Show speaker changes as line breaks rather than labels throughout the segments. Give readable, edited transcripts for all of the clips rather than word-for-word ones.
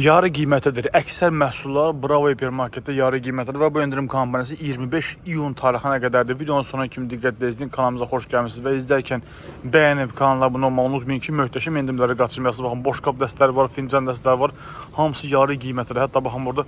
Yarı qiymətidir. Əksər məhsullar Bravo Hipermarketdə yarı qiymətidir və bu endirim kampaniyası 25 iyun tarixinə qədərdir. Videonun sonuna kimi diqqətlə izləyin. Kanalımıza xoş gəlmişsiniz və izlərkən bəyənib kanala abunə olmağı unutmayın ki, möhtəşəm endirimləri qaçırmayasınız. Baxın, boş qab dəstələri var, fincan dəstələri var. Hamısı yarı qiymətidir. Hətta baxın, burada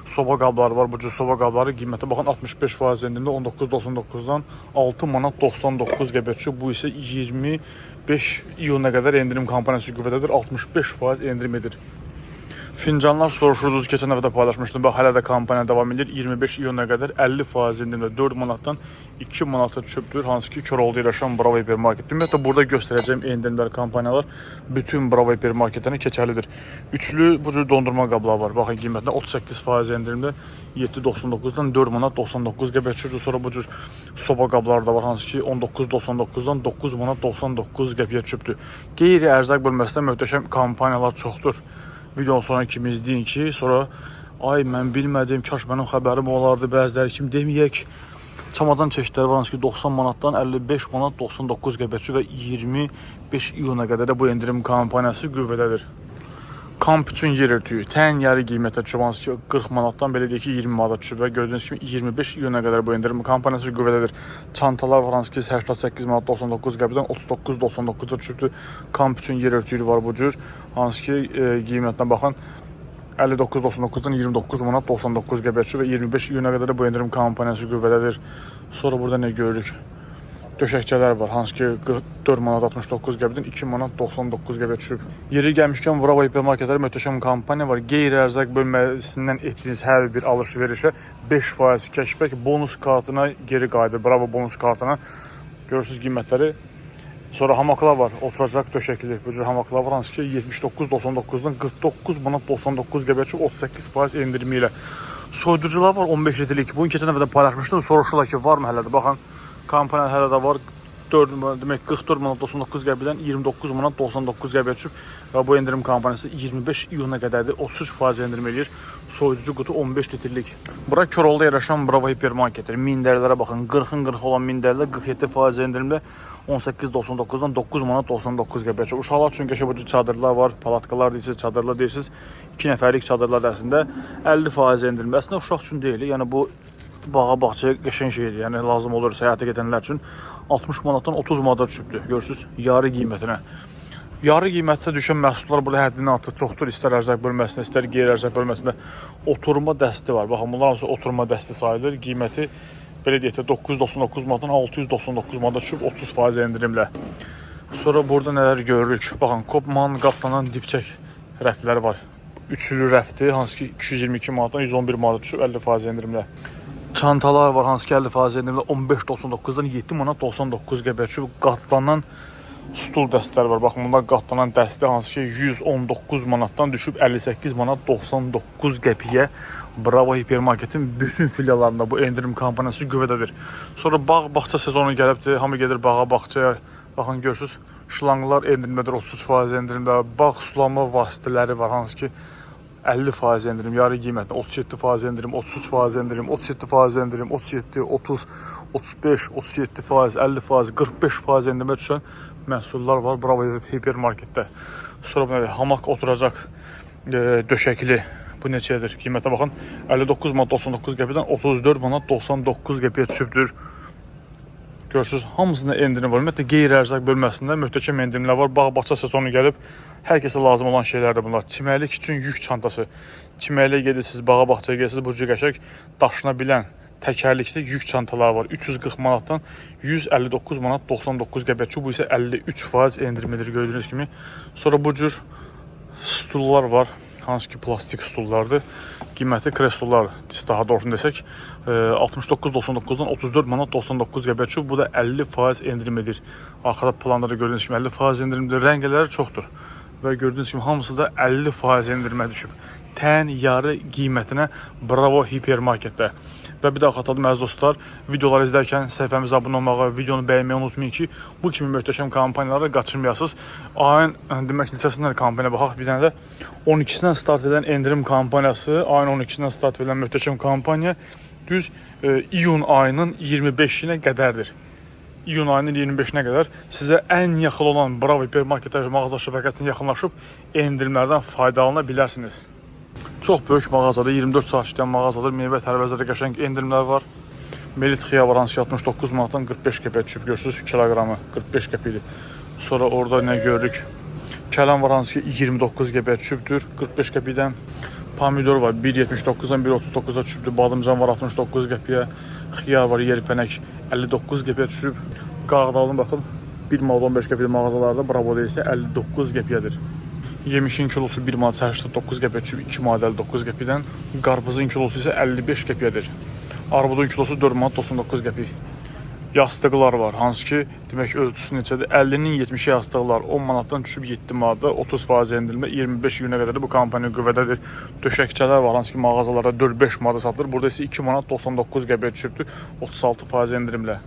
soba qabları var. Bu cür soba qabları qiyməti baxın 65% endirimdə 19.99-dan 6 manat 99 qəpik. Bu isə 25 iyuna qədər endirim kampaniyası qüvvədədir. 65% endirim edir. Fincanlar soruşurdunuz, keçən dəfə də paylaşmışdım. Bax, hələ də kampaniya davam edir. 25 iyuna qədər 50% endirimdə 4 manatdan 2 manata düşübdür. Hansı ki, Koroğlu'da yaşayan Bravo Hipermarket. Ümumiyyətlə, burada göstərəcəyim endirimlər, kampaniyalar bütün Bravo Hipermarketlərinə keçərlidir. Üçlü bu cür dondurma qabları var. Baxın, qiymətində 38% endirimdə 7.99-dan 4 manat 99 qəpik düşübdür. Sonra bu cür soba qabları da var. Hansı ki, 19.99-dan 9 manat 99 qəpiyə düşübdür. Qeyri-ərzaq bölməsində möhtəşəm kampaniyalar çoxdur. Videonun sonra kimi izləyin ki, sonra ay mən bilmədim, kaş mənim xəbərim olardı, bəziləri kimi deməyək. Çamadan çeşidləri var, ki 90 manatdan 55 manat 99 qəpik və 25 iyuna qədər də bu endirim kampaniyası qüvvədədir. Kamp üçün yer örtüyü tən yarı qiymətə düşüb, hansı ki 40 manatdan belə deyək ki 20 manata düşüb və gördüyünüz kimi 25 iyuna qədər bu endirim kampaniyası qüvvədədir. Çantalar var, hansı ki 88 manat 99 qəpikdən 39.99-da düşübdür. Kamp üçün yer örtüyü var bu cür, hansı ki qiymətinə baxın 59.99-dan 29 manat 99 qəpik və 25 iyuna qədər də bu endirim kampaniyası qüvvədədir. Sonra burada nə görürük? Döşəkçələr var, hansı ki 4 manat 69 qəpikdən 2 manat 99 qəpik düşüb. Yeri gəlmişkən Bravo Hipermarketlərdə möhtəşəm kampaniya var. Qeyri-ərzaq bölməsindən etdiyiniz hər bir alış-verişə 5% kəşbək bonus kartına geri qayıdır. Bravo bonus kartına. Görürsünüz qiymətləri. Sonra hamaklar var, oturacaq döşəkli. Bu cür hamaklar var, hansı ki 79.99-dan 49 manat 99 qəpik 38% endirimi ilə. Soyuducular var 15 litrlik. Bunu keçən dəfə də paylaşmışdım. Soruşurlar ki, var mı hələ də? Baxın. Kampaniya hələ də var. 44 manat 99 qəpikdən 29 manat 99 qəpik düşüb və bu endirim kampaniyası 25 iyuna qədərdir. 33% endirim edir. Soyuducu qutu 15 litrlik. Bura Koroğlu'da yaşayan Bravo Hipermarketdir. Mindərlərə baxın. 40'ın 40 olan mindərlər 47% endirimlə 18.99-dan 9 manat 99 qəpik. Uşaqlar üçün qəşəng çadırlar var, palatkalar deyirsiniz, çadırlar deyirsiniz. 2 nəfərlik çadırlar əslində 50% endirim. Əslində uşaq üçün deyil. Yəni bu bağa-bağçaya qəşəng şeydir. Yəni lazım olur səyahətə gedənlər üçün 60 manatdan 30 manata düşübdür. Görürsüz, yarı qiymətinə. Yarı qiymətdə düşən məhsullar burada həddindən artıq çoxdur. İstər ərzaq bölməsində, istər qeyri-ərzaq bölməsində oturma dəsti var. Baxın, bunlar hamısı oturma dəsti sayılır. Qiyməti belə deyək də 999 manatdan 699 manata düşüb 30% endirimlə. Sonra burada nələr görürük? Baxın, Kopman qatlanan dipçək rəfləri var. Üçlü rəfdir, hansı ki 222 manatdan 111 manata düşüb 50% endirimlə. Çantalar var, hansı ki 50% endirimlə 15.99-dan 7 manat 99 qəpik düşüb. Qatlanan stul dəstələri var. Baxın, bunlar qatlanan dəstə, hansı ki 119 manatdan düşüb 58 manat 99 qəpiyə. Bravo Hipermarketin bütün filiallarında bu endirim kampaniyası qüvvədədir. Sonra bağ-bağça sezonu gəlibdir. Hamı gedir bağa-bağçaya. Baxın, görürsünüz, şlanqlar endirimlədir, 33% endirimdə. Bağ sulama vasitələri var, hansı ki 50% endirim, yarı qiymətlə 37% endirim, 33% endirim, 37% endirim, 37, 30, 35, 37%, 50%, 45% endirimə düşən məhsullar var Bravo Hipermarketdə. Sonra bu nədir? Hamak oturacaq döşəkli. Bu neçədir? Qiymətə baxın. 59 manat 99 qəpikdən 34 manat 99 qəpiyə düşübdür. Görürsünüz, hamısında endirim var. Ümumiyyətlə, qeyri-ərzaq bölməsində möhtəşəm endirimlər var. Bağ-bağça sezonu gəlib. Hər kəsə lazım olan şeylərdir bunlar. Çimərlik üçün yük çantası. Çimərliyə gedirsiniz, bağa-bağçaya gedirsiniz. Bu cür qəşəng daşına bilən təkərlikli yük çantaları var. 340 manatdan 159 manat 99 qəpik. Bu isə 53% endirimidir gördüyünüz kimi. Sonra bu cür stullar var. Hansı ki plastik stullardır. Qiyməti kreslolar, daha doğrusunu desək 69.99-dan 34 manat 99 qəpik. Bu da 50% endirim edir. Arxada planda da gördüyünüz kimi 50% endirimdir. Rəngləri çoxdur. Və gördüyünüz kimi hamısı da 50% endirimə düşüb. Tən yarı qiymətinə Bravo Hipermarketdə. Və bir daha xatırladım əziz dostlar, videoları izlərkən səhifəmizə abunə olmağı, videonu bəyənməyi unutmayın ki, bu kimi möhtəşəm kampanyaları qaçırmayasınız. Ayın demək neçəsindən kampaniya baxaq. Bir dənə də 12-sindən start edən endirim kampaniyası, ayın 12-sindən start edən möhtəşəm kampaniya düz iyun ayının 25-inə qədərdir. İyun ayının 25-nə qədər sizə ən yaxın olan Bravo Hipermarket mağaza şəbəkəsinə yaxınlaşıb endirimlərdən faydalana bilərsiniz. Çox böyük mağazadır, 24 saat işləyən mağazadır. Meyvə tərəvəzlərdə qəşəng endirimlər var. Melit xiyar var, hansı 69 manatdan 45 qəpiyə düşüb. Görürsünüz kiloqramı 45 qəpikdir. Sonra orada nə görürük? Kələm var, hansı 29 qəpiyə düşübdür 45 qəpikdən. Pomidor var 1.79-dan 1.39-a düşübdür. Badımcan var 69 qəpiyə. Xiyar var, yelpənək 59 qəpiyə düşüb. Qağdalın baxın 1 manat 15 qəpiyə mağazalarda, Bravoda isə 59 qəpiyədir. Yemişin kilosu 1 manat 89 qəpiyə düşüb 2 manat 59 qəpikdən. Qarpızın kilosu isə 55 qəpiyədir. Armudun kilosu 4 manat 99 qəpik. Yastıqlar var, hansı ki, demək ölçüsü neçədir? 50-nin 70-i yastıqlar 10 manatdan düşüb 7 manatda, 30% endirimlə 25 günə qədər bu kampaniya qüvvədədir. Döşəkçələr var, hansı ki, mağazalarda 4-5 manata satılır. Burada isə 2 manat 99 qəpiyə düşübdür, 36% endirimlə.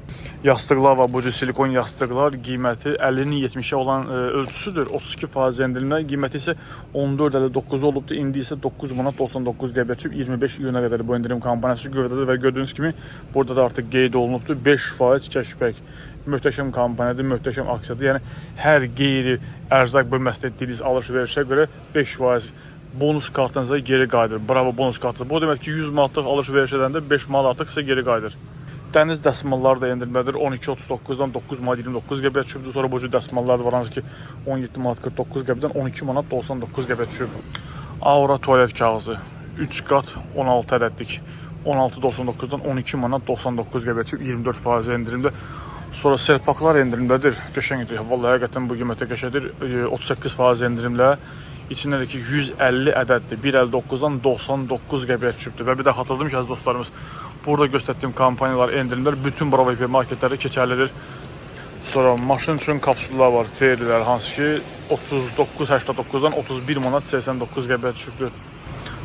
Yastıqlar var, bu cür silikon yastıqlar, qiyməti 50-nin 70-i olan ölçüsüdür, 32% endirimlə. Qiyməti isə 14.59 olubdur, indi isə 9 manat 99 qəpiyə düşüb 25 günə qədər bu endirim kampaniyası qüvvədədir və gördüyünüz kimi burada da artıq qeyd olunubdur 5% kəşbək. Möhtəşəm kampaniyadır, möhtəşəm aksiyadır. Yəni hər qeyri ərzaq bölməsində etdiyiniz alış-verişə görə 5% bonus kartınıza geri qayıdır. Bravo bonus kartı. Bu demək ki 100 manatlıq alış-veriş edəndə 5 manat artıq sizə geri qayıdır. Dəniz dəsmalları da endirimlədir. 12.39-dan 9 manat 29 qəpiyə düşübdür. Sonra bu cür dəsmallar var, hansı ki 17 manat 49 qəpikdən 12 manat 99 qəpiyə düşüb. Aura tualet kağızı 3 qat 16 ədədlik. 16.99-dan 12 manat 99 qəpiyə düşüb 24% endirimdə. Sonra serpaklar endirimdədir. Qəşəngdir. Vallahi həqiqətən bu qiymətə qəşəngdir. 38% endirimlə. İçindəki 150 ədəddir. 1.59-dan 99 qəpiyə düşübdür. Və bir də xatırladım ki, əziz dostlarımız, burada göstərdiyim kampaniyalar, endirimlər bütün Bravo hipermarketlərdə keçərlidir. Sonra maşın üçün kapsullar var, Fairlilər, hansı ki 39.89-dan 31 manat 89 qəpiyə düşübdür.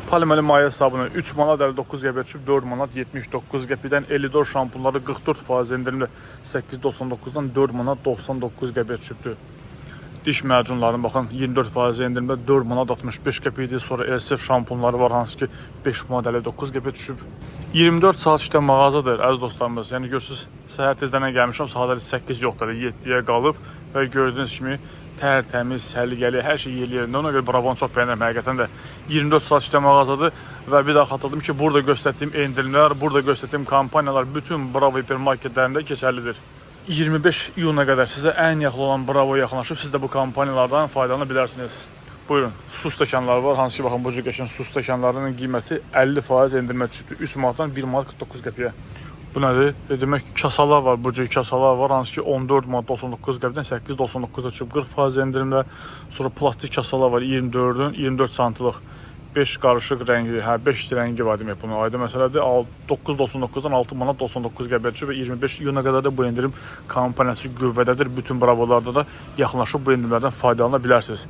Polimerli maye sabunu 3 manat 59 qəpiyə düşüb 4 manat 79 qəpikdən. Elidor şampunları 44% endirimlə 8.99-dan 4 manat 99 qəpiyə düşübdür. Diş macunlarının baxın 24% endirimlə 4 manat 65 qəpikdir. Sonra Elsef şampunları var, hansı ki 5 manat 59 qəpiyə düşüb. 24 saat işləyən mağazadır, əziz dostlarımız. Yəni görürsünüz, səhər tezdən gəlmişəm, saatları 8 yoxdur, 7-yə qalıb və gördüyünüz kimi tərtəmiz, səliqəli, hər şey yerlərində. Ona görə Bravonu çox bəyənirəm həqiqətən də. 24 saat işləyən mağazadır və bir daha xatırladım ki, burada göstərdiyim endirimlər, burada göstərdiyim kampaniyalar bütün Bravo hipermarketlərində keçərlidir. 25 iyuna qədər sizə ən yaxın olan Bravoya yaxınlaşıb siz də bu kampaniyalardan faydalana bilərsiniz. Buyurun, su stəkanları var, hansı ki, baxın, bu cür qəşəng su stəkanlarının qiyməti 50% endirimə düşübdür. 3 manatdan 1 manat 49 qəpiyə. Bu nədir? Demək, kasalar var, bu cür kasalar var, hansı ki 14 manat 99 qəpikdən 8.99-a düşüb 40% endirimlə. Sonra plastik kasalar var, 24 santlıq 5 qarışıq rəngi, 5 rəngi var demək bunun aydın məsələdir. 9.99-dan 6 manat 99 qəpiyə düşüb və 25 iyuna qədər də bu endirim kampaniyası qüvvədədir. Bütün Bravolarda da yaxınlaşıb bu endirimlərdən faydalana bilərsiniz.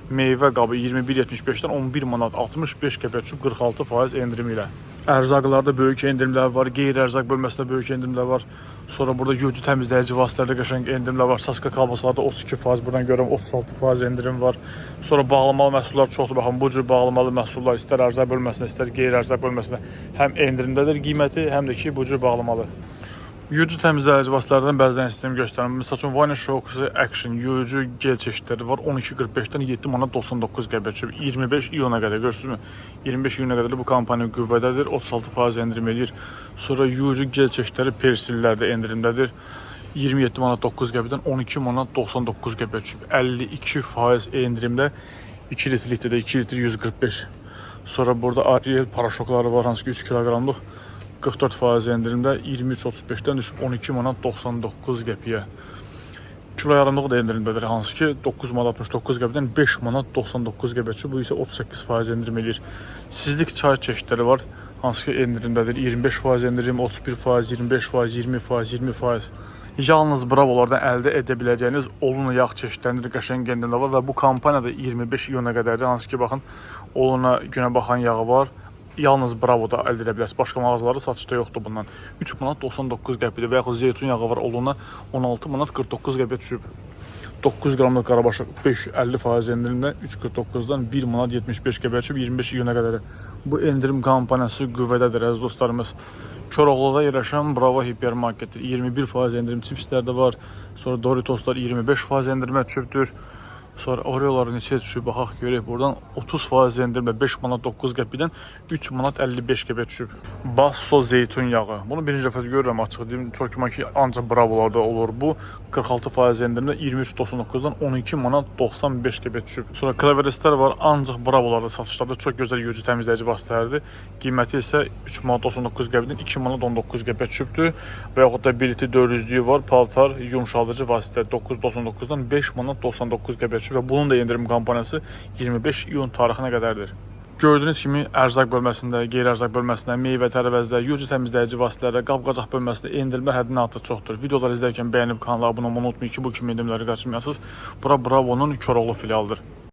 Meyvə qabı 21.75-dən 11 manat 65 qəpiyə düşüb 46% endirimi ilə. Ərzaqlarda böyük endirimlər var, qeyri-ərzaq bölməsində böyük endirimlər var. Sonra burada gövcü təmizləyici vasitələrdə qəşəng endirimlər var. Saska kalbasalarda 32%, buradan görürəm 36% endirim var. Sonra bağlamalı məhsullar çoxdur. Baxın, bu cür bağlamalı məhsullar istər ərzaq bölməsində, istər qeyri-ərzaq bölməsində həm endirimdədir qiyməti, həm də ki bu cür bağlamalı. Yuyucu təmizləyici vasitələrdən bəzilərini sistemi göstərim. Məsəl üçün Vanish Shox Action yuyucu gel çeşidləri var. 12.45-dən 7 manat 99 qəpiyə düşüb 25 iyuna qədər, görürsünüzmü? 25 iyuna qədər də bu kampaniya qüvvədədir. 36% endirim edir. Sonra yuyucu gel çeşidləri persillər də endirimdədir. 27 manat 9 qəpikdən 12 manat 99 qəpiyə düşüb 52% endirimlə 2 litrlikdə də 2 litr 145. Sonra burada Ariel paraşokları var, hansı ki 3 kiloqramlıq 44% endirimdə 23.35-dən düşüb 12 manat 99 qəpiyə. Kilo yarımlığı da endirimdədir, hansı ki 9 manat 69 qəpikdən 5 manat 99 qəpiyə düşüb. Bu isə 38% endirim edir. Sizlik çay çeşidləri var, hansı ki endirimdədir. 25% endirim, 31%, 25%, 20%, 20%. Yalnız Bravolardan əldə edə biləcəyiniz oluna yağ çeşidlərində qəşəng endirimlər var və bu kampaniyada 25 iyuna qədərdir. Hansı ki baxın, oluna günə baxan yağı var. Yalnız Bravoda əldə edə bilərsiniz. Başqa mağazalarda satışda yoxdur bundan. 3 manat 99 qəpidir və yaxud zeytun yağı var, oluna 16 manat 49 qəpiyə düşüb. 9 qramlıq qarabaşıq 5-50% endirimlə 3.49-dan 1 manat 75 qəpiyə düşüb 25 iyuna qədər. Bu endirim kampaniyası qüvvədədir, əziz dostlarımız. Koroğluda yerləşən Bravo hipermarketdir. 21% endirim chipslər də var. Sonra Doritoslar 25% endirimə düşübdür. Sonra Oreo'ları neçəyə düşüb baxaq görək. Buradan 30% endirmə 5 manat 9 qəpikdən 3 manat 55 qəpiyə düşüb. Basso zeytun yağı. Bunu birinci dəfə görürəm, açıq deyim. Çox güman ki, ancaq bravolarda olur bu. 46% endirimdə 23.99-dan 12 manat 95 qəpiyə düşüb. Sonra klaveristlər var, ancaq bravolarda satışlarda çox gözəl yüzü təmizləyici vasitələrdir. Qiyməti isə 3 manat 99 qəpidən 2 manat 19 qəpiyə düşübdür. Və yaxud da biriti 400-lüyü var, paltar yumşaldıcı vasitə 9.99-dan 5 manat 99 qəpiyə düşüb və bunun da endirim kampaniyası 25 iyun tarixinə qədərdir. Gördüyünüz kimi ərzaq bölməsində, qeyri-ərzaq bölməsində, meyvə tərəvəzdə, yüzü təmizləyici vasitələrdə, qab-qacaq bölməsində endirimlər həddindən artıq çoxdur. Videoları izlərkən bəyənib kanala abunə olmayı unutmayın ki, bu kimi endirimləri qaçırmayasınız. Bura Bravo'nun Koroğlu filialıdır.